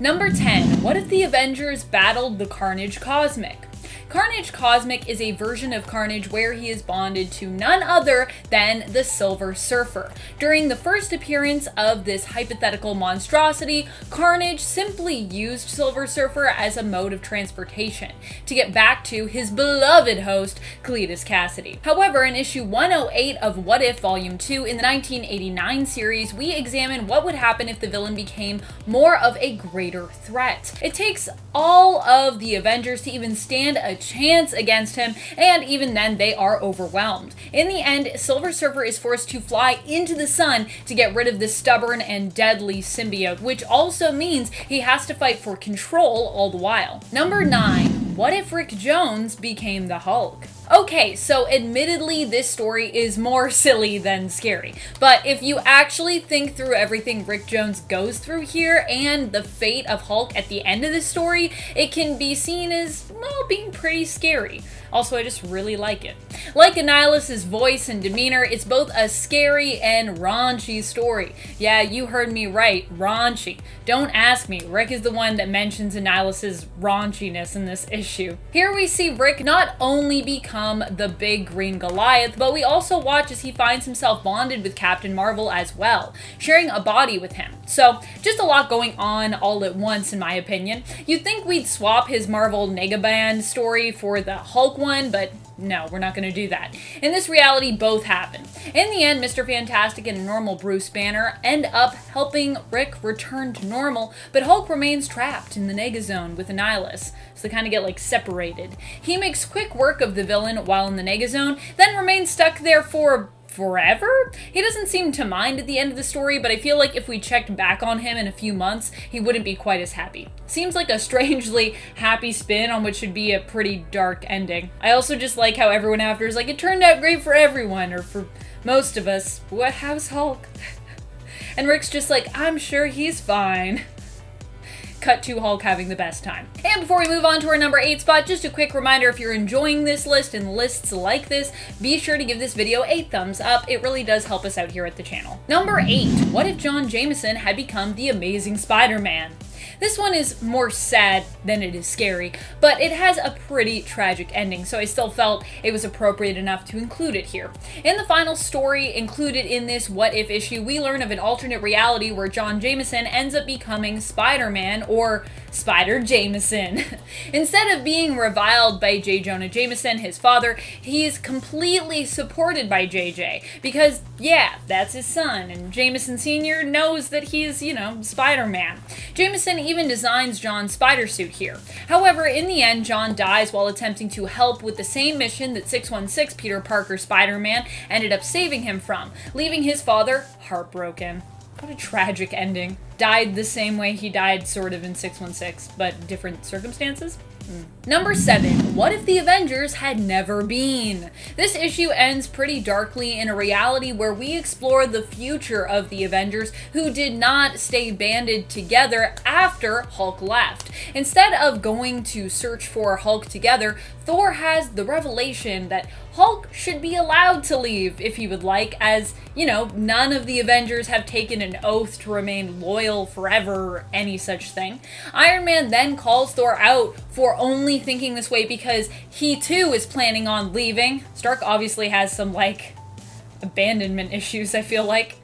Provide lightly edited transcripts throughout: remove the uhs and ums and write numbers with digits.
Number 10. What if the Avengers battled the Carnage Cosmic? Carnage Cosmic is a version of Carnage where he is bonded to none other than the Silver Surfer. During the first appearance of this hypothetical monstrosity, Carnage simply used Silver Surfer as a mode of transportation to get back to his beloved host, Cletus Cassidy. However, in issue 108 of What If Volume 2 in the 1989 series, we examine what would happen if the villain became more of a greater threat. It takes all of the Avengers to even stand a chance against him, and even then they are overwhelmed. In the end, Silver Surfer is forced to fly into the sun to get rid of this stubborn and deadly symbiote, which also means he has to fight for control all the while. Number 9. What if Rick Jones became the Hulk? Okay, so admittedly this story is more silly than scary, but if you actually think through everything Rick Jones goes through here and the fate of Hulk at the end of this story, it can be seen as, well, being pretty scary. Also, I just really like it. Like Annihilus' voice and demeanor, it's both a scary and raunchy story. Yeah, you heard me right, raunchy. Don't ask me, Rick is the one that mentions Annihilus' raunchiness in this issue. Here we see Rick not only become the big green Goliath, but we also watch as he finds himself bonded with Captain Marvel as well, sharing a body with him. So, just a lot going on all at once in my opinion. You'd think we'd swap his Marvel Negaband story for the Hulk one, but no, we're not going to do that. In this reality, both happen. In the end, Mr. Fantastic and normal Bruce Banner end up helping Rick return to normal, but Hulk remains trapped in the Negazone with Annihilus, so they kind of get like separated. He makes quick work of the villain while in the Negazone, then remains stuck there for forever? He doesn't seem to mind at the end of the story, but I feel like if we checked back on him in a few months, he wouldn't be quite as happy. Seems like a strangely happy spin on what should be a pretty dark ending. I also just like how everyone after is like, it turned out great for everyone, or for most of us. What? How's Hulk? And Rick's just like, I'm sure he's fine. Cut to Hulk having the best time. And before we move on to our number 8 spot, just a quick reminder, if you're enjoying this list and lists like this, be sure to give this video a thumbs up. It really does help us out here at the channel. Number 8. What if John Jameson had become the Amazing Spider-Man? This one is more sad than it is scary, but it has a pretty tragic ending, so I still felt it was appropriate enough to include it here. In the final story included in this What If issue, we learn of an alternate reality where John Jameson ends up becoming Spider-Man, or Spider Jameson. Instead of being reviled by J. Jonah Jameson, his father, he's completely supported by JJ, because yeah, that's his son, and Jameson Sr. knows that he's, Spider-Man. Jameson even designs John's spider suit here. However, in the end, John dies while attempting to help with the same mission that 616 Peter Parker Spider-Man ended up saving him from, leaving his father heartbroken. What a tragic ending. Died the same way he died sort of in 616, but different circumstances? Number 7. What if the Avengers had never been? This issue ends pretty darkly in a reality where we explore the future of the Avengers who did not stay banded together after Hulk left. Instead of going to search for Hulk together, Thor has the revelation that Hulk should be allowed to leave if he would like, as, none of the Avengers have taken an oath to remain loyal forever or any such thing. Iron Man then calls Thor out for only thinking this way because he too is planning on leaving. Stark obviously has some, abandonment issues, I feel like.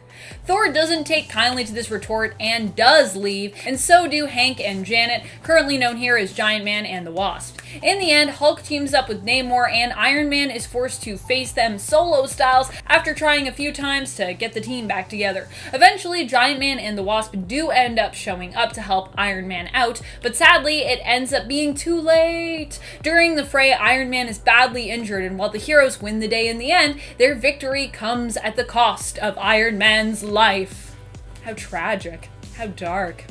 Thor doesn't take kindly to this retort and does leave, and so do Hank and Janet, currently known here as Giant Man and the Wasp. In the end, Hulk teams up with Namor, and Iron Man is forced to face them solo styles after trying a few times to get the team back together. Eventually, Giant Man and the Wasp do end up showing up to help Iron Man out, but sadly, it ends up being too late. During the fray, Iron Man is badly injured, and while the heroes win the day in the end, their victory comes at the cost of Iron Man's life. How tragic. How dark.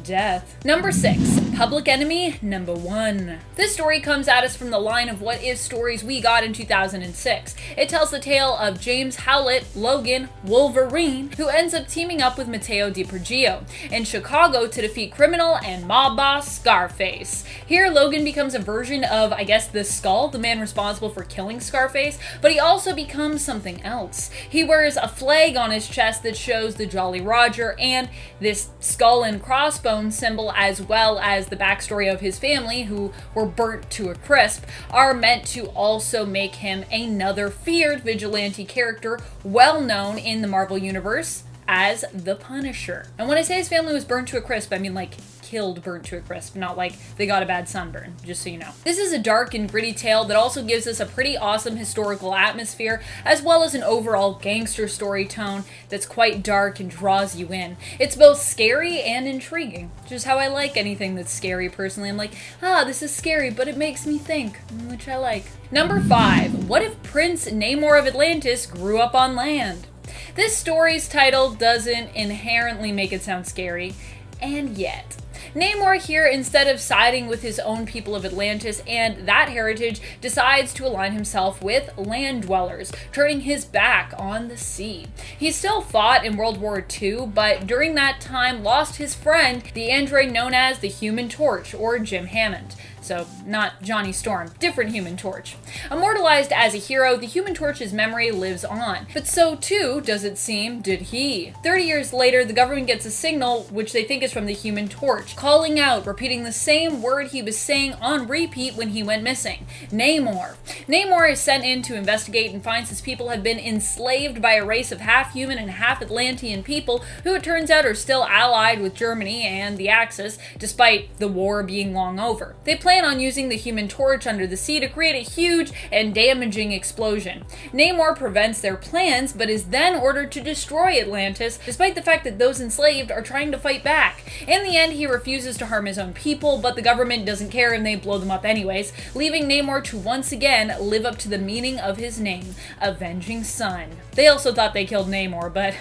Death. Number 6. Public Enemy number 1. This story comes at us from the line of What If stories we got in 2006. It tells the tale of James Howlett, Logan, Wolverine, who ends up teaming up with Matteo DiPergio in Chicago to defeat criminal and mob boss Scarface. Here, Logan becomes a version of, the Skull, the man responsible for killing Scarface, but he also becomes something else. He wears a flag on his chest that shows the Jolly Roger, and this skull and crossbones crossbones symbol, as well as the backstory of his family, who were burnt to a crisp, are meant to also make him another feared vigilante character, well known in the Marvel Universe as the Punisher. And when I say his family was burnt to a crisp, I mean like killed burnt to a crisp, not like they got a bad sunburn, just so you know. This is a dark and gritty tale that also gives us a pretty awesome historical atmosphere, as well as an overall gangster story tone that's quite dark and draws you in. It's both scary and intriguing, which is how I like anything that's scary personally. I'm like, this is scary, but it makes me think, which I like. Number 5, what if Prince Namor of Atlantis grew up on land? This story's title doesn't inherently make it sound scary, and yet. Namor here, instead of siding with his own people of Atlantis and that heritage, decides to align himself with land dwellers, turning his back on the sea. He still fought in World War II, but during that time lost his friend, the android known as the Human Torch, or Jim Hammond. So, not Johnny Storm, different Human Torch. Immortalized as a hero, the Human Torch's memory lives on, but so too, does it seem, did he. 30 years later, the government gets a signal, which they think is from the Human Torch, calling out, repeating the same word he was saying on repeat when he went missing: Namor. Namor is sent in to investigate and finds his people have been enslaved by a race of half-human and half-Atlantean people who it turns out are still allied with Germany and the Axis, despite the war being long over. They plan on using the Human Torch under the sea to create a huge and damaging explosion. Namor prevents their plans, but is then ordered to destroy Atlantis, despite the fact that those enslaved are trying to fight back. In the end, he refuses to harm his own people, but the government doesn't care and they blow them up anyways, leaving Namor to once again live up to the meaning of his name, Avenging Sun. They also thought they killed Namor, but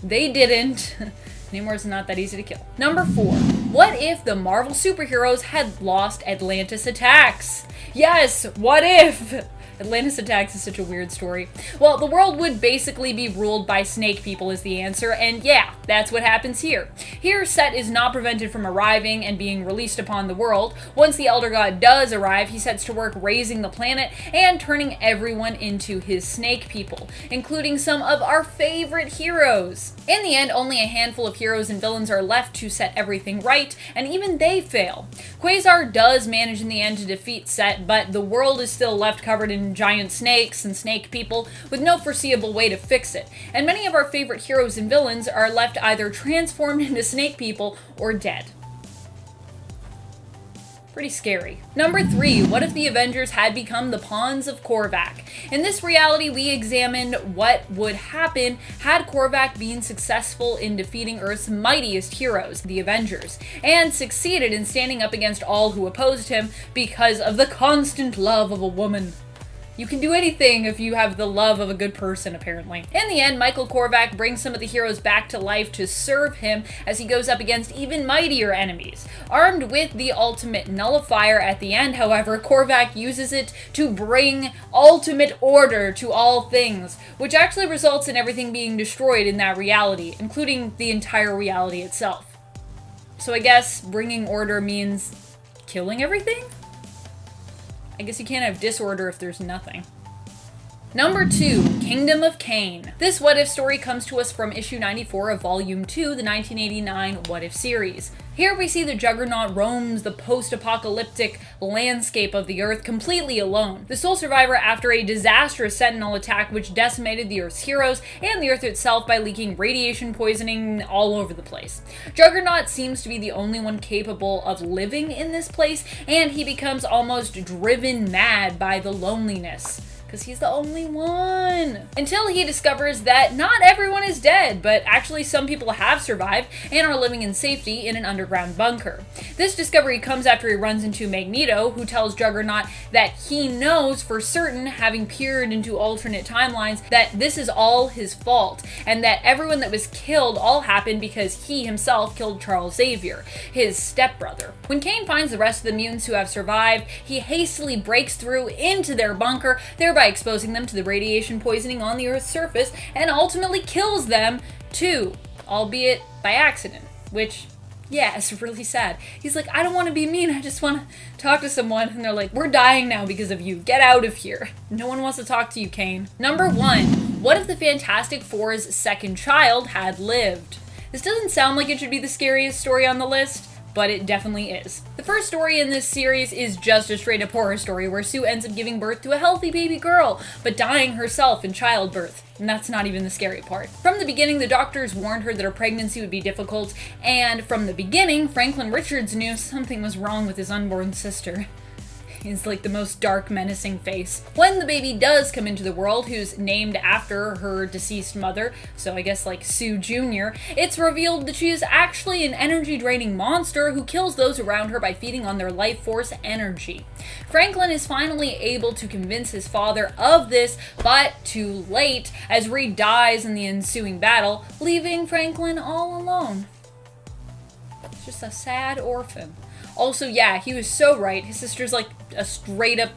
they didn't. Namor's not that easy to kill. Number 4. What if the Marvel superheroes had lost Atlantis attacks? Yes, what if? Atlantis attacks is such a weird story. Well, the world would basically be ruled by snake people is the answer, and yeah, that's what happens here. Here, Set is not prevented from arriving and being released upon the world. Once the Elder God does arrive, he sets to work raising the planet and turning everyone into his snake people, including some of our favorite heroes. In the end, only a handful of heroes and villains are left to set everything right, and even they fail. Quasar does manage in the end to defeat Set, but the world is still left covered in giant snakes and snake people with no foreseeable way to fix it, and many of our favorite heroes and villains are left either transformed into snake people or dead. Pretty scary. Number 3, what if the Avengers had become the pawns of Korvac? In this reality, we examined what would happen had Korvac been successful in defeating Earth's mightiest heroes, the Avengers, and succeeded in standing up against all who opposed him because of the constant love of a woman. You can do anything if you have the love of a good person, apparently. In the end, Michael Korvac brings some of the heroes back to life to serve him as he goes up against even mightier enemies. Armed with the ultimate nullifier at the end, however, Korvac uses it to bring ultimate order to all things, which actually results in everything being destroyed in that reality, including the entire reality itself. So I guess bringing order means killing everything? I guess you can't have disorder if there's nothing. Number 2, Kingdom of Cain. This What If story comes to us from issue 94 of Volume 2, the 1989 What If series. Here we see the Juggernaut roams the post-apocalyptic landscape of the Earth completely alone, the sole survivor after a disastrous Sentinel attack which decimated the Earth's heroes and the Earth itself by leaking radiation poisoning all over the place. Juggernaut seems to be the only one capable of living in this place, and he becomes almost driven mad by the loneliness. Because he's the only one. Until he discovers that not everyone is dead, but actually some people have survived and are living in safety in an underground bunker. This discovery comes after he runs into Magneto, who tells Juggernaut that he knows for certain, having peered into alternate timelines, that this is all his fault, and that everyone that was killed all happened because he himself killed Charles Xavier, his stepbrother. When Cain finds the rest of the mutants who have survived, he hastily breaks through into their bunker, thereby exposing them to the radiation poisoning on the Earth's surface, and ultimately kills them too, albeit by accident, which, yeah, it's really sad. He's like, I don't want to be mean, I just want to talk to someone, and they're like, we're dying now because of you, get out of here. No one wants to talk to you, Cain. Number 1, what if the Fantastic Four's second child had lived? This doesn't sound like it should be the scariest story on the list, but it definitely is. The first story in this series is just a straight up horror story where Sue ends up giving birth to a healthy baby girl, but dying herself in childbirth. And that's not even the scary part. From the beginning, the doctors warned her that her pregnancy would be difficult, and from the beginning, Franklin Richards knew something was wrong with his unborn sister. Is like the most dark, menacing face. When the baby does come into the world, who's named after her deceased mother, so I guess like Sue Jr., it's revealed that she is actually an energy-draining monster who kills those around her by feeding on their life force energy. Franklin is finally able to convince his father of this, but too late, as Reed dies in the ensuing battle, leaving Franklin all alone. Just a sad orphan. Also, yeah, he was so right. His sister's like a straight up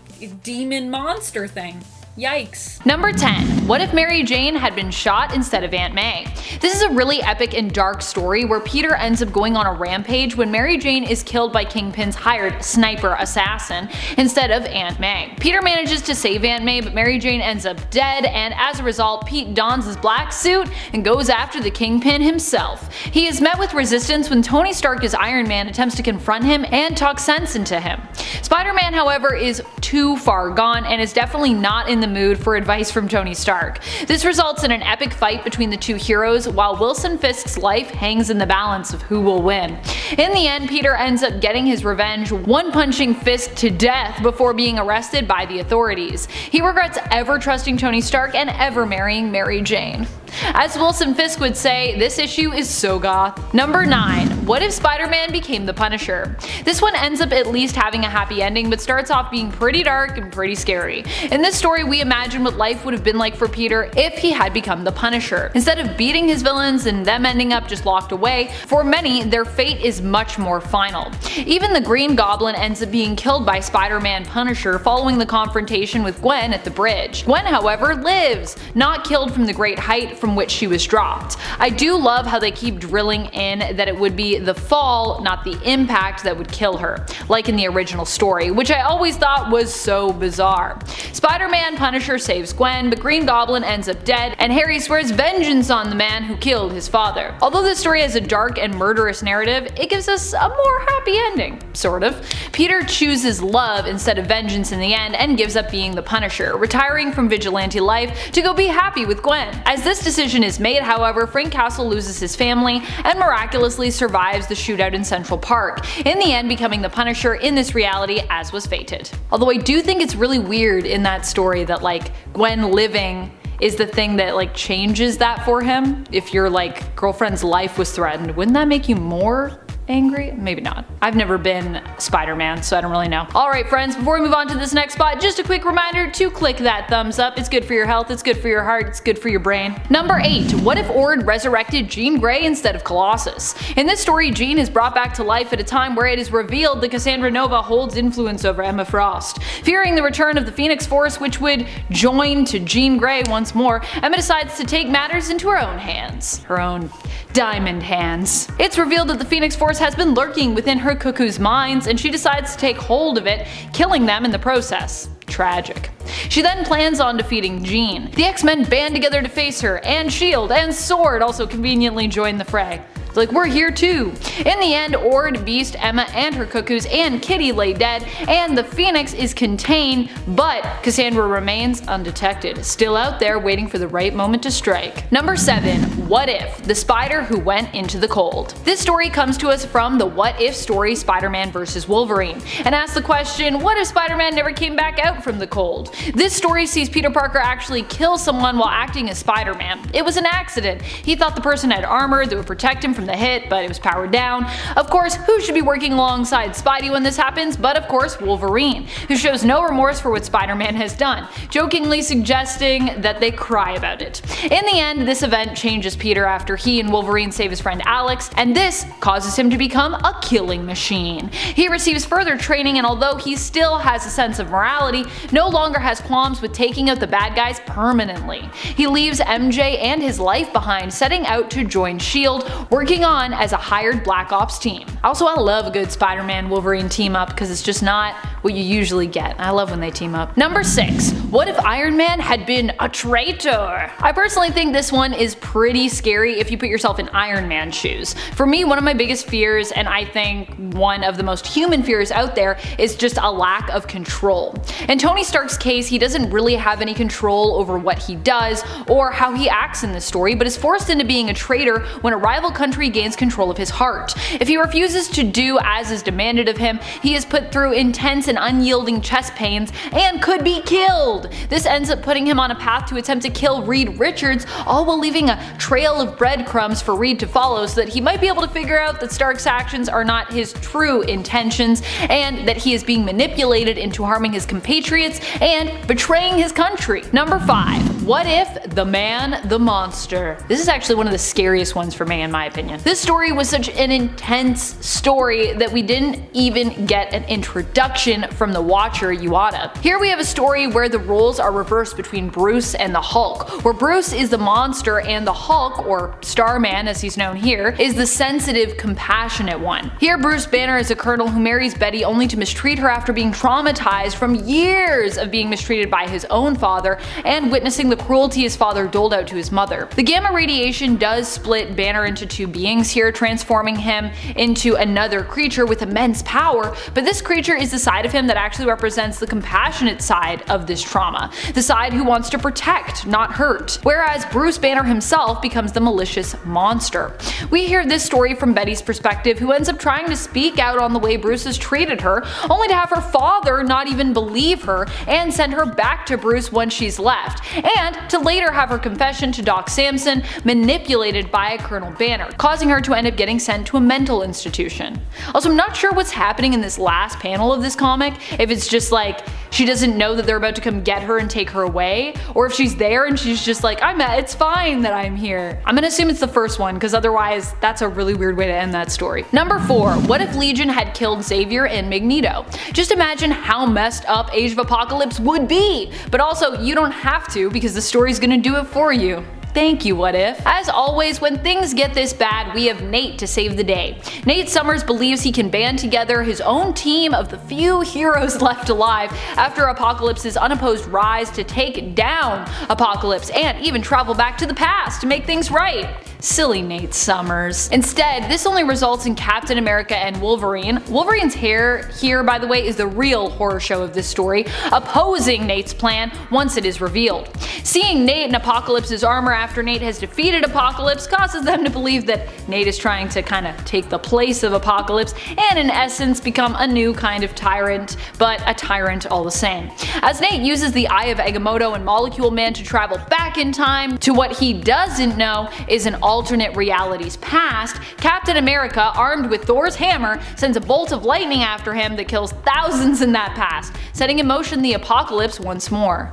demon monster thing. Yikes. Number 10. What if Mary Jane had been shot instead of Aunt May? This is a really epic and dark story where Peter ends up going on a rampage when Mary Jane is killed by Kingpin's hired sniper assassin instead of Aunt May. Peter manages to save Aunt May, but Mary Jane ends up dead, and as a result, Pete dons his black suit and goes after the Kingpin himself. He is met with resistance when Tony Stark as Iron Man attempts to confront him and talk sense into him. Spider-Man, however, is too far gone and is definitely not in the mood for advice from Tony Stark. This results in an epic fight between the two heroes, while Wilson Fisk's life hangs in the balance of who will win. In the end, Peter ends up getting his revenge, one-punching Fisk to death before being arrested by the authorities. He regrets ever trusting Tony Stark and ever marrying Mary Jane. As Wilson Fisk would say, this issue is so goth. Number 9. What if Spider-Man became the Punisher? This one ends up at least having a happy ending, but starts off being pretty dark and pretty scary. In this story, we imagine what life would have been like for Peter if he had become the Punisher. Instead of beating his villains and them ending up just locked away, for many, their fate is much more final. Even the Green Goblin ends up being killed by Spider-Man Punisher following the confrontation with Gwen at the bridge. Gwen, however, lives, not killed from the great height from which she was dropped. I do love how they keep drilling in that it would be the fall, not the impact, that would kill her, like in the original story, which I always thought was so bizarre. Spider-Man Punisher saves Gwen, but Green Goblin ends up dead, and Harry swears vengeance on the man who killed his father. Although this story has a dark and murderous narrative, it gives us a more happy ending, sort of. Peter chooses love instead of vengeance in the end and gives up being the Punisher, retiring from vigilante life to go be happy with Gwen. As this decision is made, however, Frank Castle loses his family and miraculously survives the shootout in Central Park, in the end becoming the Punisher in this reality as was fated. Although I do think it's really weird in that story that like Gwen living is the thing that like changes that for him. If your like girlfriend's life was threatened, wouldn't that make you more angry? Maybe not. I've never been Spider-Man, so I don't really know. Alright friends, before we move on to this next spot, just a quick reminder to click that thumbs up. It's good for your health, it's good for your heart, it's good for your brain. Number 8. What if Ord resurrected Jean Grey instead of Colossus? In this story, Jean is brought back to life at a time where it is revealed that Cassandra Nova holds influence over Emma Frost. Fearing the return of the Phoenix Force, which would join to Jean Grey once more, Emma decides to take matters into her own hands. Her own diamond hands. It's revealed that the Phoenix Force has been lurking within her cuckoo's minds, and she decides to take hold of it, killing them in the process. Tragic. She then plans on defeating Jean. The X-Men band together to face her, and S.H.I.E.L.D. and S.W.O.R.D. also conveniently join the fray. Like, we're here too. In the end, Ord, Beast, Emma, and her cuckoos and Kitty lay dead, and the Phoenix is contained, but Cassandra remains undetected, still out there waiting for the right moment to strike. Number 7. What If? The Spider Who Went Into the Cold. This story comes to us from the What If story Spider-Man vs. Wolverine, and asks the question, what if Spider-Man never came back out from the cold? This story sees Peter Parker actually kill someone while acting as Spider-Man. It was an accident. He thought the person had armor that would protect him from the hit, but it was powered down. Of course, who should be working alongside Spidey when this happens but of course Wolverine, who shows no remorse for what Spider-Man has done, jokingly suggesting that they cry about it. In the end, this event changes Peter after he and Wolverine save his friend Alex, and this causes him to become a killing machine. He receives further training, and although he still has a sense of morality, no longer has qualms with taking out the bad guys permanently. He leaves MJ and his life behind, setting out to join S.H.I.E.L.D., working on as a hired Black Ops team. Also, I love a good Spider-Man Wolverine team up because it's just not what you usually get. I love when they team up. Number 6. What if Iron Man had been a traitor? I personally think this one is pretty scary if you put yourself in Iron Man's shoes. For me, one of my biggest fears, and I think one of the most human fears out there, is just a lack of control. In Tony Stark's case, he doesn't really have any control over what he does or how he acts in this story, but is forced into being a traitor when a rival country gains control of his heart. If he refuses to do as is demanded of him, he is put through intense and unyielding chest pains and could be killed. This ends up putting him on a path to attempt to kill Reed Richards, all while leaving a trail of breadcrumbs for Reed to follow so that he might be able to figure out that Stark's actions are not his true intentions and that he is being manipulated into harming his compatriots and betraying his country. Number 5. What if the man, the monster? This is actually one of the scariest ones for me in my opinion. This story was such an intense story that we didn't even get an introduction from the watcher Yuata. Here we have a story where the roles are reversed between Bruce and the Hulk, where Bruce is the monster and the Hulk, or Starman as he's known here, is the sensitive, compassionate one. Here Bruce Banner is a colonel who marries Betty only to mistreat her after being traumatized from years of being mistreated by his own father and witnessing the cruelty his father doled out to his mother. The gamma radiation does split Banner into two beings here, transforming him into another creature with immense power, but this creature is the side of him that actually represents the compassionate side of this trauma, the side who wants to protect, not hurt, whereas Bruce Banner himself becomes the malicious monster. We hear this story from Betty's perspective, who ends up trying to speak out on the way Bruce has treated her, only to have her father not even believe her and send her back to Bruce once she's left, and to later have her confession to Doc Samson manipulated by Colonel Banner, causing her to end up getting sent to a mental institution. Also, I'm not sure what's happening in this last panel of this comic, if it's just like she doesn't know that they're about to come get her and take her away, or if she's there and she's just like, it's fine that I'm here. I'm gonna assume it's the first one, because otherwise that's a really weird way to end that story. Number 4. What if Legion had killed Xavier and Magneto? Just imagine how messed up Age of Apocalypse would be, but also you don't have to, because the story's gonna do it for you. Thank you, What If. As always, when things get this bad, we have Nate to save the day. Nate Summers believes he can band together his own team of the few heroes left alive after Apocalypse's unopposed rise to take down Apocalypse and even travel back to the past to make things right. Silly Nate Summers. Instead, this only results in Captain America and Wolverine. Wolverine's hair here, by the way, is the real horror show of this story, opposing Nate's plan once it is revealed. Seeing Nate in Apocalypse's armor after Nate has defeated Apocalypse causes them to believe that Nate is trying to kind of take the place of Apocalypse and in essence become a new kind of tyrant, but a tyrant all the same. As Nate uses the Eye of Agamotto and Molecule Man to travel back in time to what he doesn't know is an alternate reality's past, Captain America, armed with Thor's hammer, sends a bolt of lightning after him that kills thousands in that past, setting in motion the apocalypse once more.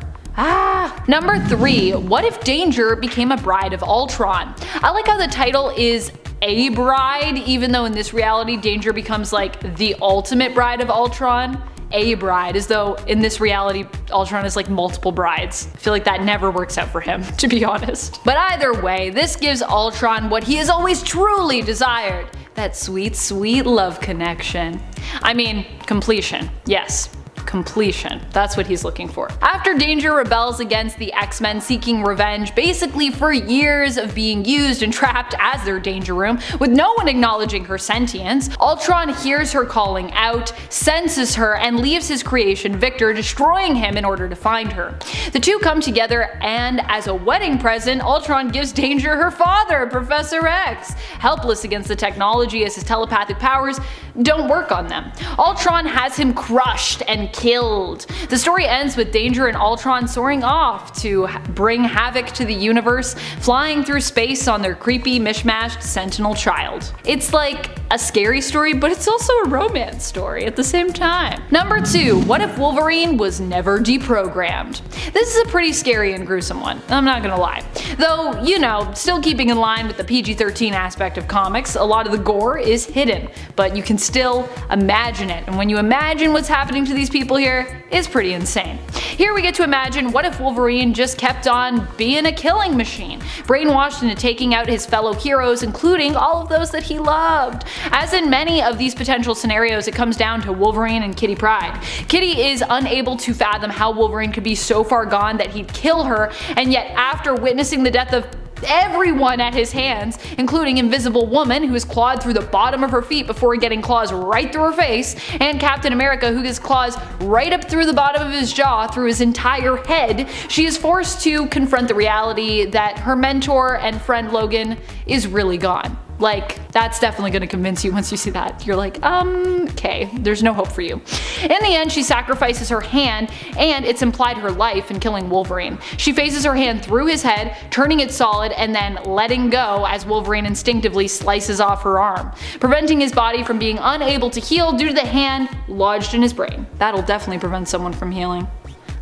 Number 3. What if Danger became a bride of Ultron? I like how the title is a bride, even though in this reality Danger becomes like the ultimate bride of Ultron. A bride, as though in this reality Ultron is like multiple brides. I feel like that never works out for him, to be honest. But either way, this gives Ultron what he has always truly desired. That sweet, sweet love connection. I mean, completion. Yes. Completion. That's what he's looking for. After Danger rebels against the X-Men seeking revenge basically for years of being used and trapped as their Danger Room, with no one acknowledging her sentience, Ultron hears her calling out, senses her, and leaves his creation Victor, destroying him in order to find her. The two come together, and as a wedding present, Ultron gives Danger her father, Professor X, helpless against the technology as his telepathic powers don't work on them. Ultron has him crushed and killed. The story ends with Danger and Ultron soaring off to bring havoc to the universe, flying through space on their creepy mishmashed Sentinel child. It's like a scary story, but it's also a romance story at the same time. Number 2. What if Wolverine was never deprogrammed? This is a pretty scary and gruesome one, I'm not gonna lie. Though, you know, still keeping in line with the PG-13 aspect of comics, a lot of the gore is hidden, but you can still imagine it, and when you imagine what's happening to these people here, it's pretty insane. Here we get to imagine what if Wolverine just kept on being a killing machine, brainwashed into taking out his fellow heroes, including all of those that he loved. As in many of these potential scenarios, it comes down to Wolverine and Kitty Pryde. Kitty is unable to fathom how Wolverine could be so far gone that he'd kill her, and yet after witnessing the death of everyone at his hands, including Invisible Woman, who is clawed through the bottom of her feet before getting claws right through her face, and Captain America, who gets claws right up through the bottom of his jaw through his entire head, she is forced to confront the reality that her mentor and friend Logan is really gone. Like, that's definitely going to convince you once you see that. You're like, okay, there's no hope for you. In the end, she sacrifices her hand, and it's implied her life in killing Wolverine. She phases her hand through his head, turning it solid, and then letting go as Wolverine instinctively slices off her arm, preventing his body from being unable to heal due to the hand lodged in his brain. That'll definitely prevent someone from healing.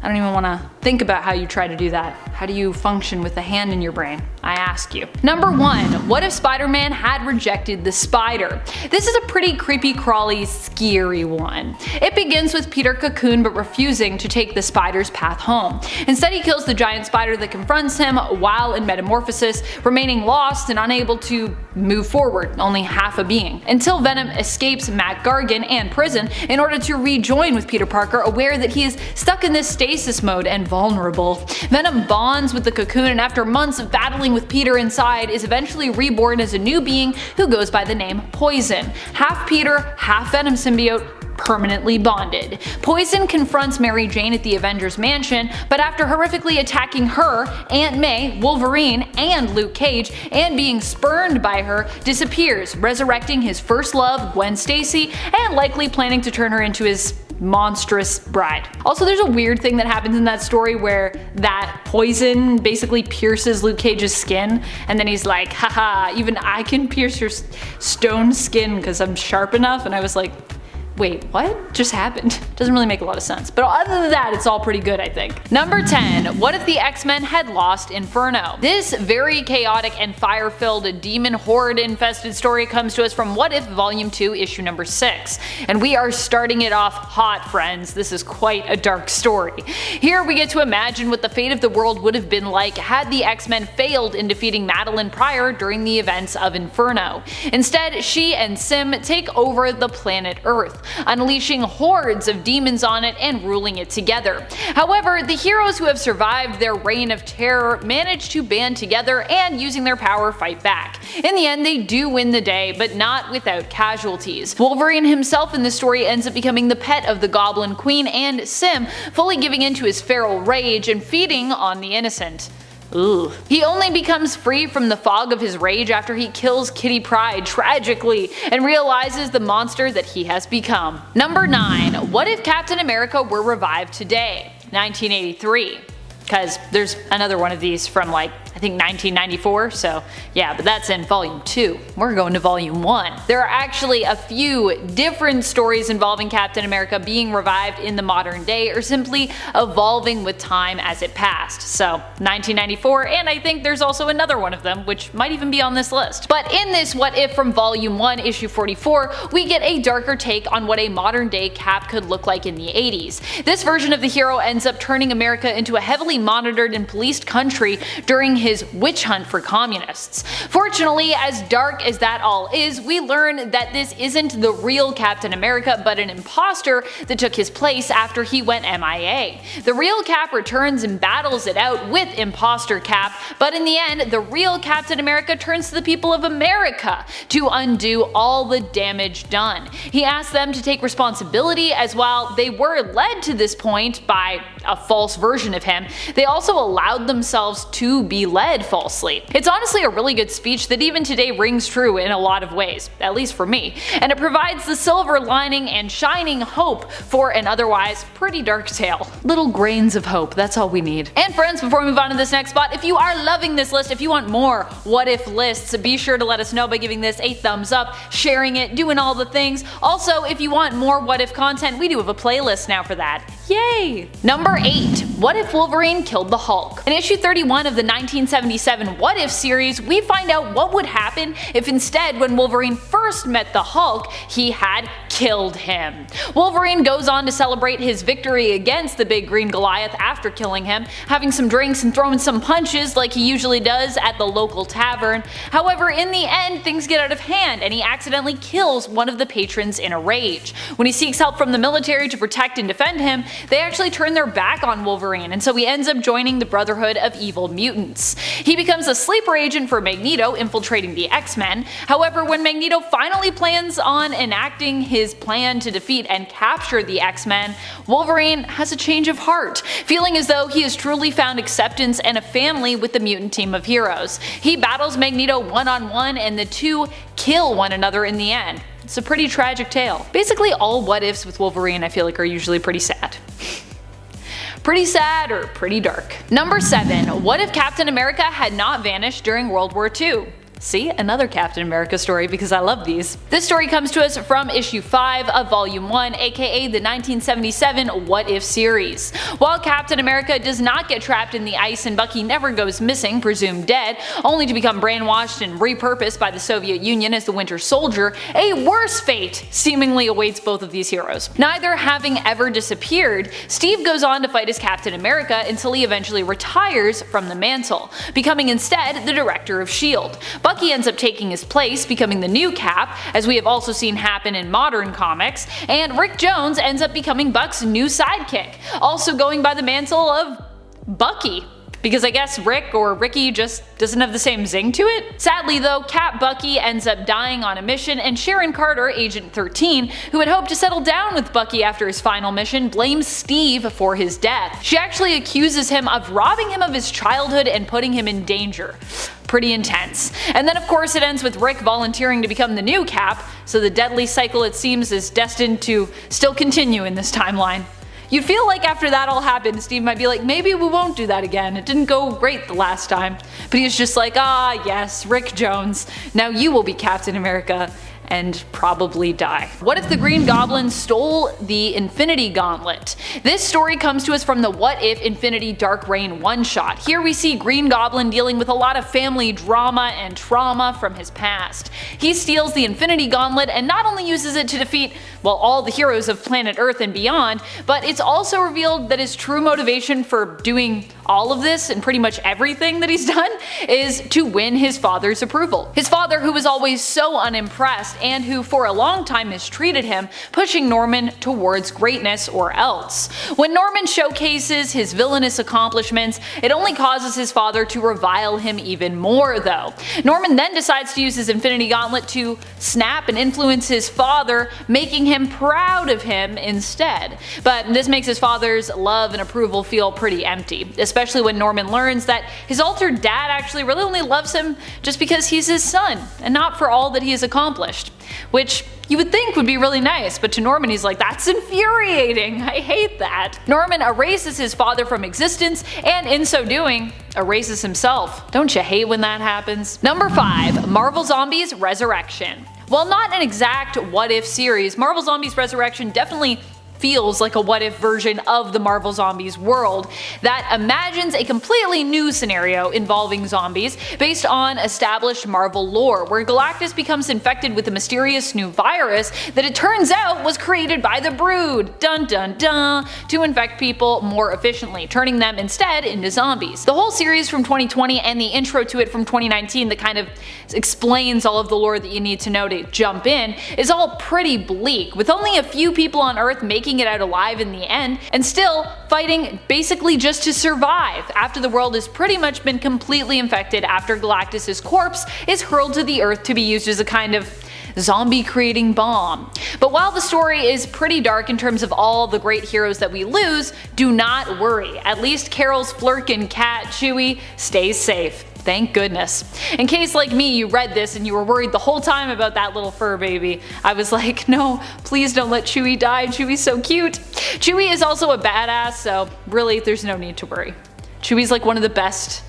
I don't even want to think about how you try to do that. How do you function with a hand in your brain? I ask you. Number 1. What if Spider-Man had rejected the spider? This is a pretty creepy, crawly, scary one. It begins with Peter Cocoon but refusing to take the spider's path home. Instead, he kills the giant spider that confronts him while in metamorphosis, remaining lost and unable to move forward, only half a being, until Venom escapes Matt Gargan and prison in order to rejoin with Peter Parker, aware that he is stuck in this stasis mode and vulnerable. Venom bonds with the Cocoon, and after months of battling with Peter inside, is eventually reborn as a new being who goes by the name Poison. Half Peter, half Venom symbiote, permanently bonded. Poison confronts Mary Jane at the Avengers Mansion, but after horrifically attacking her, Aunt May, Wolverine, and Luke Cage, and being spurned by her, disappears, resurrecting his first love, Gwen Stacy, and likely planning to turn her into his monstrous bride. Also, there's a weird thing that happens in that story where that poison basically pierces Luke Cage's skin, and then he's like, haha, even I can pierce your stone skin because I'm sharp enough, and I was like, wait, what just happened? Doesn't really make a lot of sense. But other than that, it's all pretty good, I think. Number 10. What if the X-Men had lost Inferno? This very chaotic and fire-filled demon horde-infested story comes to us from What If Volume 2, issue number 6. And we are starting it off hot, friends. This is quite a dark story. Here we get to imagine what the fate of the world would have been like had the X-Men failed in defeating Madeline Pryor during the events of Inferno. Instead, she and Sim take over the planet Earth, unleashing hordes of demons on it and ruling it together. However, the heroes who have survived their reign of terror manage to band together and, using their power, fight back. In the end, they do win the day, but not without casualties. Wolverine himself in the story ends up becoming the pet of the Goblin Queen, and Sim fully giving into his feral rage and feeding on the innocent. Ugh. He only becomes free from the fog of his rage after he kills Kitty Pryde tragically and realizes the monster that he has become. Number 9. What if Captain America were revived today? 1983. Because there's another one of these from like, I think 1994, so yeah, but that's in volume 2. We're going to volume 1. There are actually a few different stories involving Captain America being revived in the modern day or simply evolving with time as it passed. So 1994, and I think there's also another one of them which might even be on this list. But in this What If from volume 1, issue 44, we get a darker take on what a modern day Cap could look like in the 80s. This version of the hero ends up turning America into a heavily monitored and policed country during his witch hunt for communists. Fortunately, as dark as that all is, we learn that this isn't the real Captain America but an imposter that took his place after he went MIA. The real Cap returns and battles it out with imposter Cap, but in the end, the real Captain America turns to the people of America to undo all the damage done. He asks them to take responsibility, as while they were led to this point by a false version of him, they also allowed themselves to be led falsely. It's honestly a really good speech that even today rings true in a lot of ways, at least for me, and it provides the silver lining and shining hope for an otherwise pretty dark tale. Little grains of hope, that's all we need. And friends, before we move on to this next spot, if you are loving this list, if you want more what if lists, be sure to let us know by giving this a thumbs up, sharing it, doing all the things. Also, if you want more what if content, we do have a playlist now for that. Yay! Number 8. What if Wolverine killed the Hulk? In issue 31 of the 1977 What If series, we find out what would happen if instead when Wolverine first met the Hulk, he had killed him. Wolverine goes on to celebrate his victory against the big green Goliath after killing him, having some drinks and throwing some punches like he usually does at the local tavern. However, in the end, things get out of hand and he accidentally kills one of the patrons in a rage. When he seeks help from the military to protect and defend him, they actually turn their back on Wolverine, and so he ends up joining the Brotherhood of Evil Mutants. He becomes a sleeper agent for Magneto, infiltrating the X-Men. However, when Magneto finally plans on enacting his plan to defeat and capture the X-Men, Wolverine has a change of heart, feeling as though he has truly found acceptance and a family with the mutant team of heroes. He battles Magneto one-on-one and the two kill one another in the end. It's a pretty tragic tale. Basically all what ifs with Wolverine I feel like are usually pretty sad. Pretty sad or pretty dark. Number 7. What if Captain America had not vanished during World War II? See, another Captain America story because I love these. This story comes to us from issue 5 of volume 1, aka the 1977 What If series. While Captain America does not get trapped in the ice and Bucky never goes missing, presumed dead, only to become brainwashed and repurposed by the Soviet Union as the Winter Soldier, a worse fate seemingly awaits both of these heroes. Neither having ever disappeared, Steve goes on to fight as Captain America until he eventually retires from the mantle, becoming instead the director of S.H.I.E.L.D. Bucky ends up taking his place, becoming the new Cap, as we have also seen happen in modern comics, and Rick Jones ends up becoming Buck's new sidekick, also going by the mantle of Bucky. Because I guess Rick or Ricky just doesn't have the same zing to it? Sadly though, Cap Bucky ends up dying on a mission, and Sharon Carter, Agent 13, who had hoped to settle down with Bucky after his final mission, blames Steve for his death. She actually accuses him of robbing him of his childhood and putting him in danger. Pretty intense. And then of course it ends with Rick volunteering to become the new Cap, so the deadly cycle it seems is destined to still continue in this timeline. You'd feel like after that all happened, Steve might be like, maybe we won't do that again, it didn't go great the last time. But he's just like, ah yes, Rick Jones, now you will be Captain America and probably die. What if the Green Goblin stole the Infinity Gauntlet? This story comes to us from the What If Infinity Dark Reign one-shot. Here we see Green Goblin dealing with a lot of family drama and trauma from his past. He steals the Infinity Gauntlet and not only uses it to defeat, well, all the heroes of planet Earth and beyond, but it's also revealed that his true motivation for doing all of this and pretty much everything that he's done is to win his father's approval. His father, who was always so unimpressed and who for a long time mistreated him, pushing Norman towards greatness or else. When Norman showcases his villainous accomplishments, it only causes his father to revile him even more though. Norman then decides to use his Infinity Gauntlet to snap and influence his father, making him proud of him instead. But this makes his father's love and approval feel pretty empty, especially when Norman learns that his altered dad actually really only loves him just because he's his son, and not for all that he has accomplished. Which you would think would be really nice, but to Norman he's like, that's infuriating, I hate that. Norman erases his father from existence, and in so doing, erases himself. Don't you hate when that happens? Number 5. Marvel Zombies Resurrection. While not an exact what if series, Marvel Zombies Resurrection definitely feels like a what if version of the Marvel Zombies world that imagines a completely new scenario involving zombies based on established Marvel lore, where Galactus becomes infected with a mysterious new virus that it turns out was created by the Brood, dun dun dun, to infect people more efficiently, turning them instead into zombies. The whole series from 2020 and the intro to it from 2019 that kind of explains all of the lore that you need to know to jump in is all pretty bleak, with only a few people on Earth making it out alive in the end, and still fighting basically just to survive after the world has pretty much been completely infected after Galactus' corpse is hurled to the Earth to be used as a kind of zombie creating bomb. But while the story is pretty dark in terms of all the great heroes that we lose, do not worry, at least Carol's Flurkin cat Chewie stays safe. Thank goodness. In case like me you read this and you were worried the whole time about that little fur baby, I was like, no, please don't let Chewie die, Chewie's so cute. Chewie is also a badass, so really there's no need to worry. Chewie's like one of the best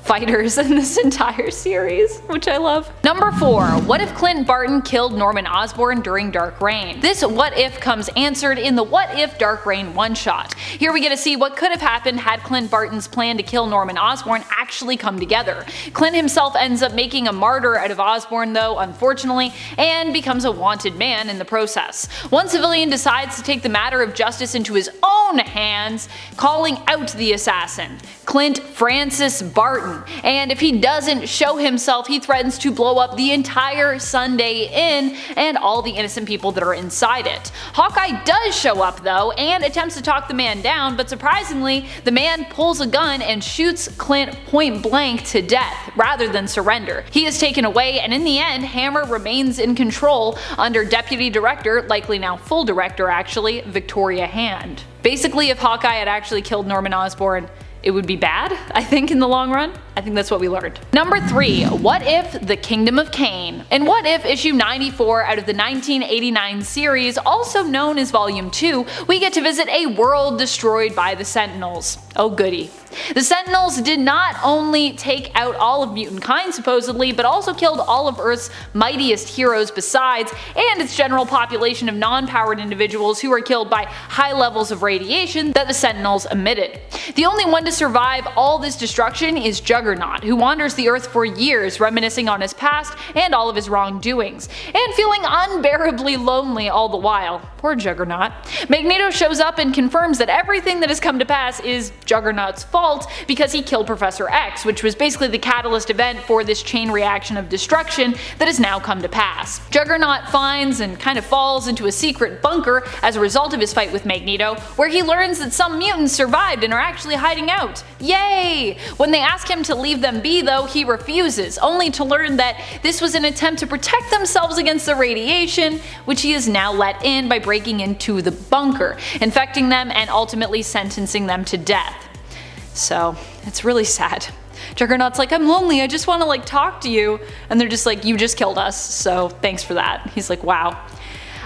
fighters in this entire series, which I love. Number 4. What if Clint Barton killed Norman Osborn during Dark Reign? This what if comes answered in the What If Dark Reign one-shot. Here we get to see what could have happened had Clint Barton's plan to kill Norman Osborn actually come together. Clint himself ends up making a martyr out of Osborn though, unfortunately, and becomes a wanted man in the process. One civilian decides to take the matter of justice into his own hands, calling out the assassin, Clint Francis Barton, and if he doesn't show himself, he threatens to blow up the entire Sunday Inn and all the innocent people that are inside it. Hawkeye does show up though, and attempts to talk the man down, but surprisingly, the man pulls a gun and shoots Clint point blank to death, rather than surrender. He is taken away, and in the end, Hammer remains in control under Deputy Director, likely now full director actually, Victoria Hand. Basically, if Hawkeye had actually killed Norman Osborn, it would be bad, I think, in the long run. I think that's what we learned. Number 3. What if the Kingdom of Kane? In What If issue 94 out of the 1989 series, also known as Volume 2, we get to visit a world destroyed by the Sentinels. Oh goody. The Sentinels did not only take out all of mutant kind supposedly, but also killed all of Earth's mightiest heroes besides, and its general population of non-powered individuals who were killed by high levels of radiation that the Sentinels emitted. The only one to survive all this destruction is Juggernaut, who wanders the Earth for years reminiscing on his past and all of his wrongdoings, and feeling unbearably lonely all the while. Poor Juggernaut. Magneto shows up and confirms that everything that has come to pass is Juggernaut's fault because he killed Professor X, which was basically the catalyst event for this chain reaction of destruction that has now come to pass. Juggernaut finds and kind of falls into a secret bunker as a result of his fight with Magneto, where he learns that some mutants survived and are actually hiding out. Yay! When they ask him to leave them be though, he refuses, only to learn that this was an attempt to protect themselves against the radiation, which he is now let in by breaking into the bunker, infecting them and ultimately sentencing them to death. So, it's really sad. Juggernaut's like, I'm lonely, I just want to talk to you. And they're just like, you just killed us, so thanks for that. He's like, wow.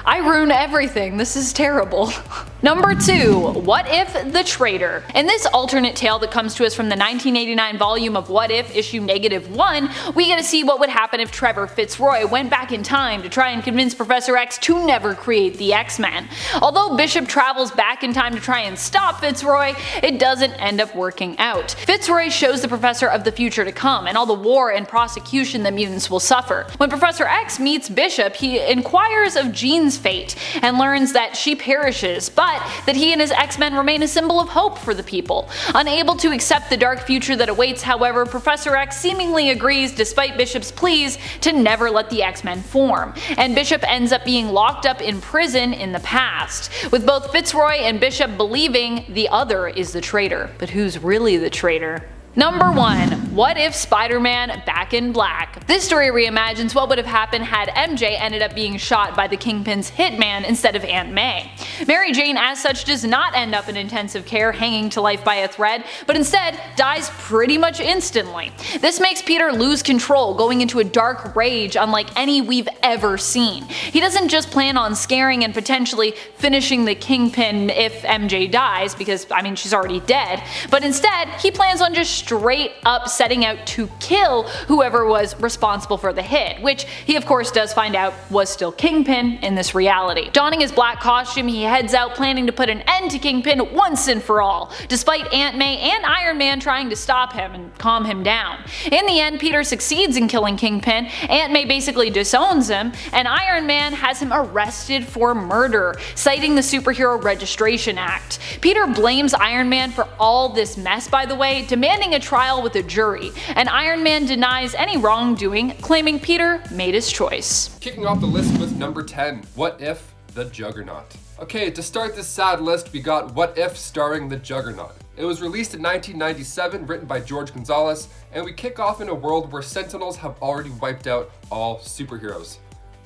I ruin everything, this is terrible. Number 2. What If the Traitor? In this alternate tale that comes to us from the 1989 volume of What If issue -1, we get to see what would happen if Trevor Fitzroy went back in time to try and convince Professor X to never create the X-Men. Although Bishop travels back in time to try and stop Fitzroy, it doesn't end up working out. Fitzroy shows the Professor of the future to come and all the war and prosecution that mutants will suffer. When Professor X meets Bishop, he inquires of Jean's fate and learns that she perishes, but that he and his X-Men remain a symbol of hope for the people. Unable to accept the dark future that awaits, however, Professor X seemingly agrees, despite Bishop's pleas, to never let the X-Men form, and Bishop ends up being locked up in prison in the past, with both Fitzroy and Bishop believing the other is the traitor. But who's really the traitor? Number 1. What if Spider-Man Back in Black? This story reimagines what would have happened had MJ ended up being shot by the Kingpin's hitman instead of Aunt May. Mary Jane as such does not end up in intensive care hanging to life by a thread, but instead dies pretty much instantly. This makes Peter lose control, going into a dark rage unlike any we've ever seen. He doesn't just plan on scaring and potentially finishing the Kingpin if MJ dies, because I mean she's already dead, but instead he plans on just straight up setting out to kill whoever was responsible for the hit, which he of course does find out was still Kingpin in this reality. Donning his black costume, he heads out planning to put an end to Kingpin once and for all, despite Aunt May and Iron Man trying to stop him and calm him down. In the end, Peter succeeds in killing Kingpin, Aunt May basically disowns him, and Iron Man has him arrested for murder, citing the Superhero Registration Act. Peter blames Iron Man for all this mess, by the way, demanding a trial with a jury, and Iron Man denies any wrongdoing, claiming Peter made his choice. Kicking off the list with number 10, What If the Juggernaut? Okay, to start this sad list, we got What If starring the Juggernaut. It was released in 1997, written by George Gonzalez, and we kick off in a world where Sentinels have already wiped out all superheroes.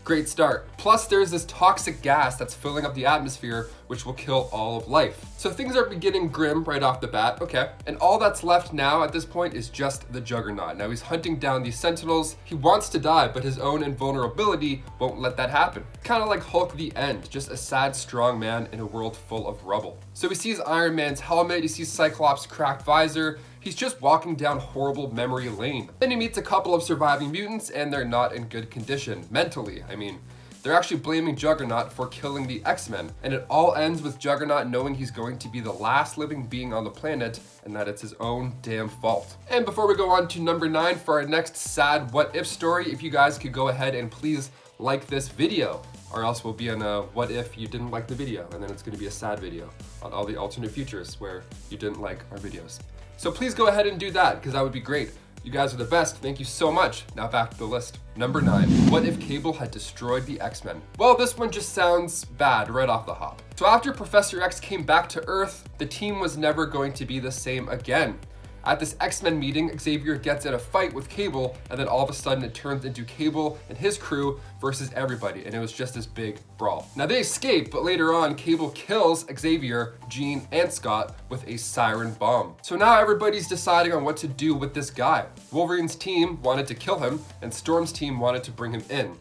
Great start. Plus there's this toxic gas that's filling up the atmosphere, which will kill all of life. So things are beginning grim right off the bat, okay. And all that's left now at this point is just the Juggernaut. Now he's hunting down these Sentinels. He wants to die, but his own invulnerability won't let that happen. Kind of like Hulk the End, just a sad, strong man in a world full of rubble. So he sees Iron Man's helmet, he sees Cyclops' cracked visor, He's just walking down horrible memory lane. Then he meets a couple of surviving mutants and they're not in good condition, mentally, I mean. They're actually blaming Juggernaut for killing the X-Men, and it all ends with Juggernaut knowing he's going to be the last living being on the planet and that it's his own damn fault. And before we go on to number 9 for our next sad what if story, if you guys could go ahead and please like this video, or else we'll be on a what if you didn't like the video, and then it's going to be a sad video on all the alternate futures where you didn't like our videos. So please go ahead and do that, because that would be great. You guys are the best. Thank you so much. Now back to the list. Number 9. What if Cable had destroyed the X-Men? Well, this one just sounds bad right off the hop. So after Professor X came back to Earth, the team was never going to be the same again. At this X-Men meeting, Xavier gets in a fight with Cable, and then all of a sudden it turns into Cable and his crew versus everybody, and it was just this big brawl. Now they escape, but later on, Cable kills Xavier, Jean, and Scott with a siren bomb. So now everybody's deciding on what to do with this guy. Wolverine's team wanted to kill him, and Storm's team wanted to bring him in.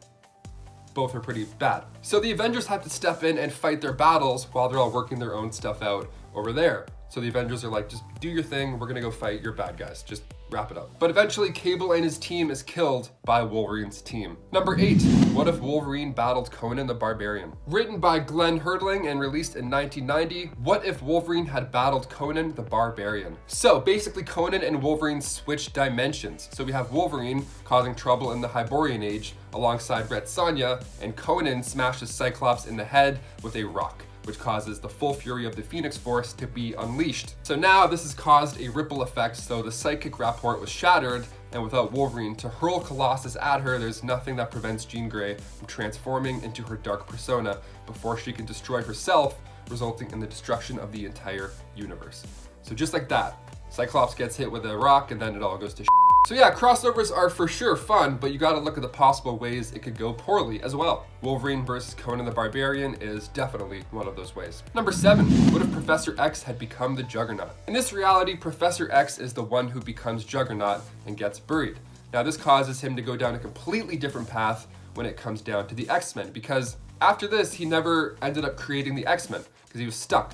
Both are pretty bad. So the Avengers have to step in and fight their battles while they're all working their own stuff out over there. So the Avengers are like, just do your thing, we're gonna go fight your bad guys, just wrap it up. But eventually Cable and his team is killed by Wolverine's team. Number 8, what if Wolverine battled Conan the Barbarian? Written by Glenn Herdling and released in 1990, what if Wolverine had battled Conan the Barbarian? So basically Conan and Wolverine switch dimensions. So we have Wolverine causing trouble in the Hyborian Age alongside Red Sonja, and Conan smashes Cyclops in the head with a rock, which causes the full fury of the Phoenix Force to be unleashed. So now this has caused a ripple effect, so the psychic rapport was shattered, and without Wolverine to hurl Colossus at her, there's nothing that prevents Jean Grey from transforming into her dark persona before she can destroy herself, resulting in the destruction of the entire universe. So just like that, Cyclops gets hit with a rock and then it all goes to shit. So yeah, crossovers are for sure fun, but you gotta look at the possible ways it could go poorly as well. Wolverine versus Conan the Barbarian is definitely one of those ways. Number 7, what if Professor X had become the Juggernaut? In this reality, Professor X is the one who becomes Juggernaut and gets buried. Now this causes him to go down a completely different path when it comes down to the X-Men, because after this, he never ended up creating the X-Men because he was stuck.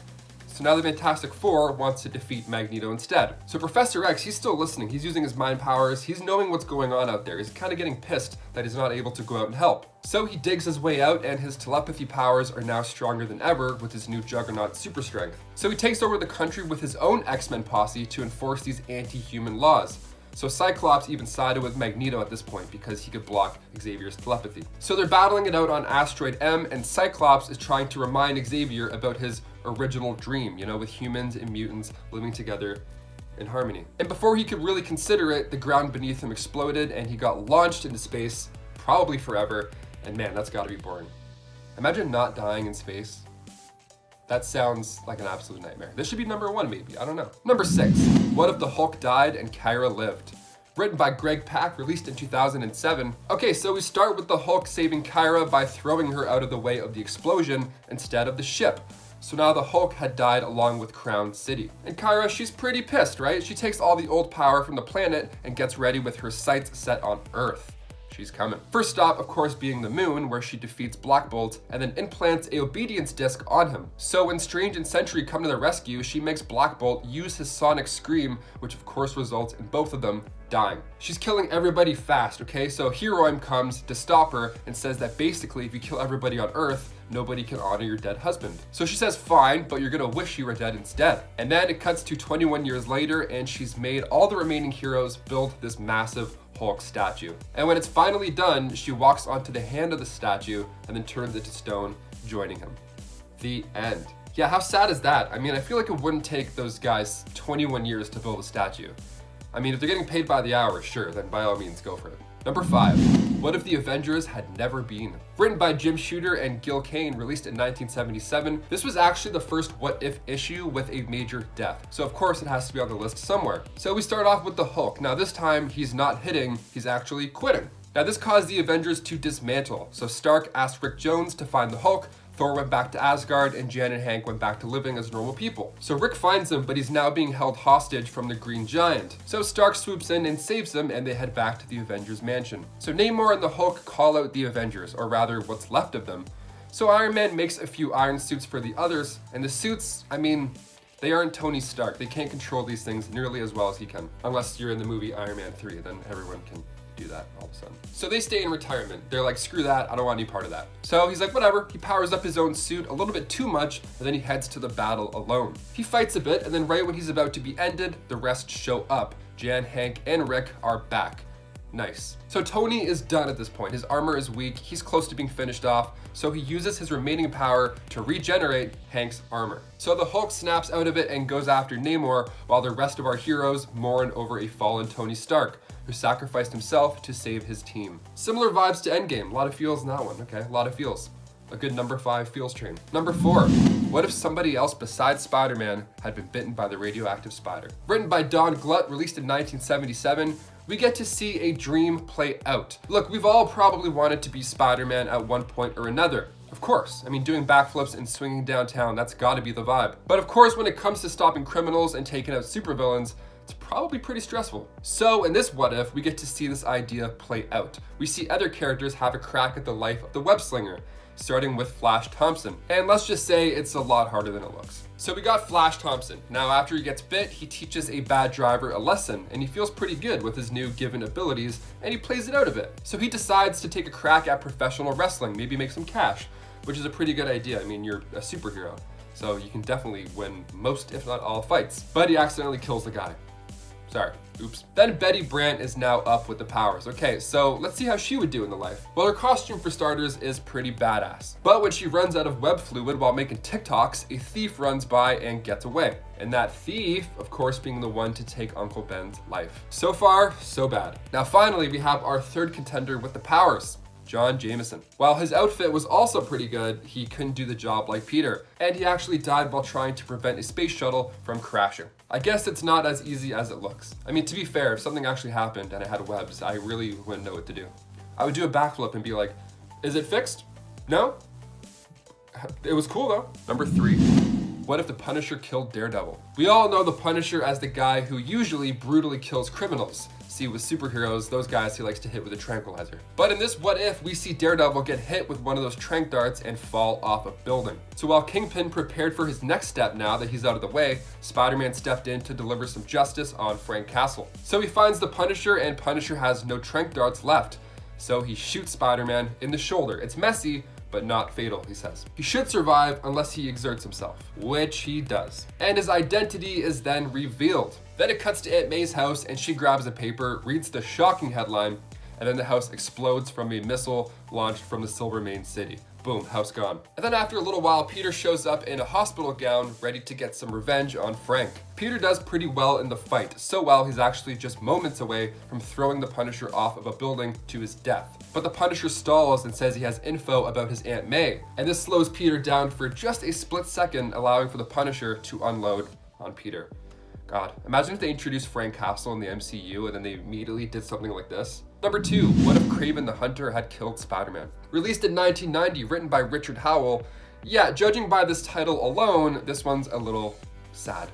So now the Fantastic Four wants to defeat Magneto instead. So Professor X, he's still listening. He's using his mind powers. He's knowing what's going on out there. He's kind of getting pissed that he's not able to go out and help. So he digs his way out, and his telepathy powers are now stronger than ever with his new Juggernaut super strength. So he takes over the country with his own X-Men posse to enforce these anti-human laws. So Cyclops even sided with Magneto at this point because he could block Xavier's telepathy. So they're battling it out on Asteroid M, and Cyclops is trying to remind Xavier about his original dream, you know, with humans and mutants living together in harmony. And before he could really consider it, the ground beneath him exploded and he got launched into space, probably forever, and man, that's gotta be boring. Imagine not dying in space. That sounds like an absolute nightmare. This should be number 1 maybe, I don't know. Number 6, what if the Hulk died and Kyra lived? Written by Greg Pak, released in 2007. Okay, so we start with the Hulk saving Kyra by throwing her out of the way of the explosion instead of the ship. So now the Hulk had died along with Crown City. And Kyra, she's pretty pissed, right? She takes all the old power from the planet and gets ready with her sights set on Earth. She's coming. First stop, of course, being the moon, where she defeats Black Bolt and then implants a obedience disc on him. So when Strange and Sentry come to the rescue, she makes Black Bolt use his sonic scream, which of course results in both of them dying. She's killing everybody fast, okay? So Heroine comes to stop her and says that basically if you kill everybody on Earth, nobody can honor your dead husband. So she says, fine, but you're gonna wish you were dead instead. And then it cuts to 21 years later, and she's made all the remaining heroes build this massive Hulk statue. And when it's finally done, she walks onto the hand of the statue and then turns it to stone, joining him. The end. Yeah, how sad is that? I mean, I feel like it wouldn't take those guys 21 years to build a statue. I mean, if they're getting paid by the hour, sure, then by all means, go for it. Number 5, what if the Avengers had never been? Written by Jim Shooter and Gil Kane, released in 1977. This was actually the first what if issue with a major death. So of course it has to be on the list somewhere. So we start off with the Hulk. Now this time he's not hitting, he's actually quitting. Now this caused the Avengers to dismantle. So Stark asked Rick Jones to find the Hulk, Thor went back to Asgard, and Jan and Hank went back to living as normal people. So Rick finds him, but he's now being held hostage from the Green Giant. So Stark swoops in and saves him, and they head back to the Avengers mansion. So Namor and the Hulk call out the Avengers, or rather what's left of them. So Iron Man makes a few iron suits for the others, and the suits, I mean, They aren't Tony Stark. They can't control these things nearly as well as he can. Unless you're in the movie Iron Man 3, then everyone can do that all of a sudden. So they stay in retirement. They're like, screw that, I don't want any part of that. So he's like, whatever. He powers up his own suit a little bit too much, and then he heads to the battle alone. He fights a bit, and then right when he's about to be ended, the rest show up. Jan, Hank, and Rick are back. Nice. So Tony is done at this point. His armor is weak, he's close to being finished off, so he uses his remaining power to regenerate Hank's armor. So the Hulk snaps out of it and goes after Namor, while the rest of our heroes mourn over a fallen Tony Stark, who sacrificed himself to save his team. Similar vibes to Endgame. A lot of feels in that one, okay? A lot of feels. A good number 5 feels train. Number 4, what if somebody else besides Spider-Man had been bitten by the radioactive spider? Written by Don Glut, released in 1977, we get to see a dream play out. Look, we've all probably wanted to be Spider-Man at one point or another. Of course, I mean, doing backflips and swinging downtown, that's gotta be the vibe. But of course, when it comes to stopping criminals and taking out supervillains, it's probably pretty stressful. So in this what if, we get to see this idea play out. We see other characters have a crack at the life of the web slinger, starting with Flash Thompson. And let's just say it's a lot harder than it looks. So we got Flash Thompson. Now after he gets bit, he teaches a bad driver a lesson, and he feels pretty good with his new given abilities, and he plays it out a bit. So he decides to take a crack at professional wrestling, maybe make some cash, which is a pretty good idea. I mean, you're a superhero, so you can definitely win most, if not all, fights. But he accidentally kills the guy. Sorry, oops. Then Betty Brant is now up with the powers. Okay, so let's see how she would do in the life. Well, her costume for starters is pretty badass. But when she runs out of web fluid while making TikToks, a thief runs by and gets away. And that thief, of course, being the one to take Uncle Ben's life. So far, so bad. Now finally, we have our third contender with the powers. John Jameson. While his outfit was also pretty good, he couldn't do the job like Peter, and he actually died while trying to prevent a space shuttle from crashing. I guess it's not as easy as it looks. I mean, to be fair, if something actually happened and it had webs, I really wouldn't know what to do. I would do a backflip and be like, is it fixed? No? It was cool though. Number 3. What if the Punisher killed Daredevil? We all know the Punisher as the guy who usually brutally kills criminals. See, with superheroes, those guys he likes to hit with a tranquilizer. But in this what if, we see Daredevil get hit with one of those tranq darts and fall off a building. So while Kingpin prepared for his next step now that he's out of the way, Spider-Man stepped in to deliver some justice on Frank Castle. So he finds the Punisher, and Punisher has no tranq darts left. So he shoots Spider-Man in the shoulder. It's messy, but not fatal, he says. He should survive unless he exerts himself, which he does. And his identity is then revealed. Then it cuts to Aunt May's house, and she grabs a paper, reads the shocking headline, and then the house explodes from a missile launched from the Silvermane City. Boom, house gone. And then after a little while, Peter shows up in a hospital gown, ready to get some revenge on Frank. Peter does pretty well in the fight, so well he's actually just moments away from throwing the Punisher off of a building to his death. But the Punisher stalls and says he has info about his Aunt May, and this slows Peter down for just a split second, allowing for the Punisher to unload on Peter. God, imagine if they introduced Frank Castle in the MCU and then they immediately did something like this. Number 2, what if Kraven the Hunter had killed Spider-Man? Released in 1990, written by Richard Howell. Yeah, judging by this title alone, this one's a little sad.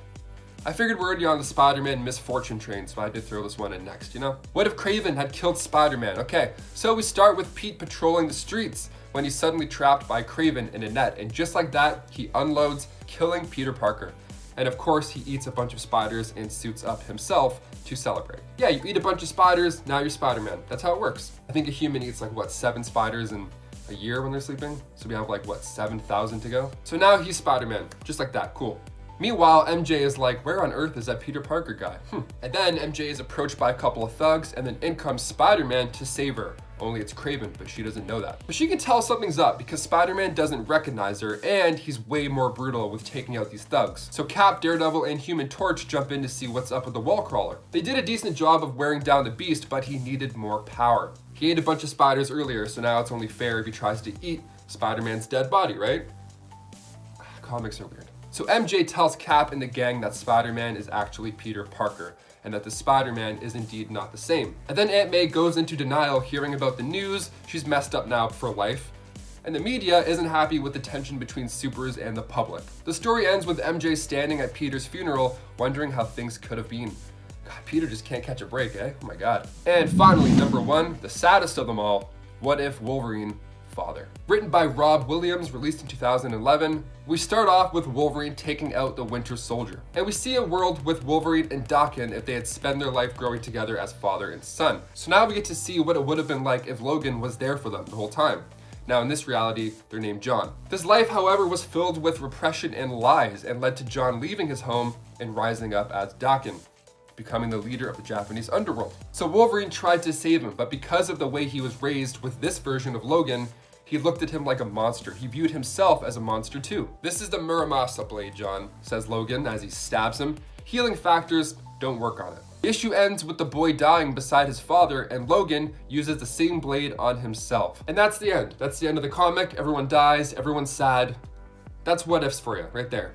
I figured we're already on the Spider-Man misfortune train, so I had to throw this one in next, you know? What if Kraven had killed Spider-Man? Okay, so we start with Pete patrolling the streets when he's suddenly trapped by Kraven in a net, and just like that, he unloads, killing Peter Parker. And of course, he eats a bunch of spiders and suits up himself to celebrate. Yeah, you eat a bunch of spiders, now you're Spider-Man. That's how it works. I think a human eats like, what, 7 spiders in a year when they're sleeping? So we have like, what, 7,000 to go? So now he's Spider-Man, just like that, cool. Meanwhile, MJ is like, where on earth is that Peter Parker guy? And then MJ is approached by a couple of thugs, and then in comes Spider-Man to save her. Only it's Kraven, but she doesn't know that. But she can tell something's up because Spider-Man doesn't recognize her, and he's way more brutal with taking out these thugs. So Cap, Daredevil, and Human Torch jump in to see what's up with the wall crawler. They did a decent job of wearing down the beast, but he needed more power. He ate a bunch of spiders earlier, so now it's only fair if he tries to eat Spider-Man's dead body, right? Comics are weird. So MJ tells Cap and the gang that Spider-Man is actually Peter Parker, and that the Spider-Man is indeed not the same. And then Aunt May goes into denial hearing about the news. She's messed up now for life. And the media isn't happy with the tension between supers and the public. The story ends with MJ standing at Peter's funeral, wondering how things could have been. God, Peter just can't catch a break, eh? Oh my God. And finally, number 1, the saddest of them all, what if Wolverine father. Written by Rob Williams, released in 2011, we start off with Wolverine taking out the Winter Soldier. And we see a world with Wolverine and Daken if they had spent their life growing together as father and son. So now we get to see what it would have been like if Logan was there for them the whole time. Now in this reality, they're named John. This life, however, was filled with repression and lies and led to John leaving his home and rising up as Daken, becoming the leader of the Japanese underworld. So Wolverine tried to save him, but because of the way he was raised with this version of Logan, he looked at him like a monster. He viewed himself as a monster too. This is the Muramasa blade, John, says Logan as he stabs him. Healing factors don't work on it. The issue ends with the boy dying beside his father, and Logan uses the same blade on himself. And that's the end. That's the end of the comic. Everyone dies, everyone's sad. That's what ifs for you, right there.